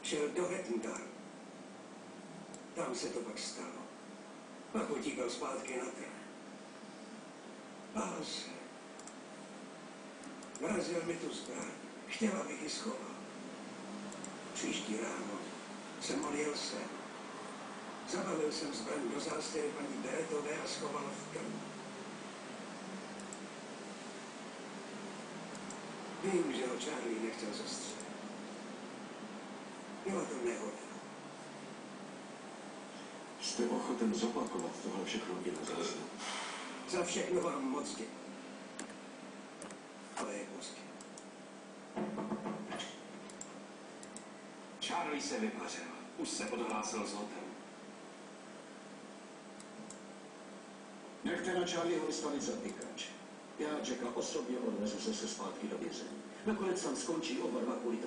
Šel do Hettendaru. Tam se to pak stalo. Pak utíkal zpátky na trh. Bál se. Vrazil mi tu zbraň. Chtěl, abych ji schoval. Příští ráno jsem odjel sem. Zabalil jsem zbraň do zástěry paní Beretové a schoval v krmu. Vím, že ho Charlie nechtěl zastřelit. Byla to nehoda. Jste ochoten zopakovat tohle všechno i na záznam? Za všechno vám moc děkuji. Ale je pozdě. Charlie se vypařil. Už se odhlásil z hotelu. Nechte na Charlieho vystavit zatykač. Já Jacka osobně odvezu se zpátky do vězení. Nakonec tam skončí oba dva kvůli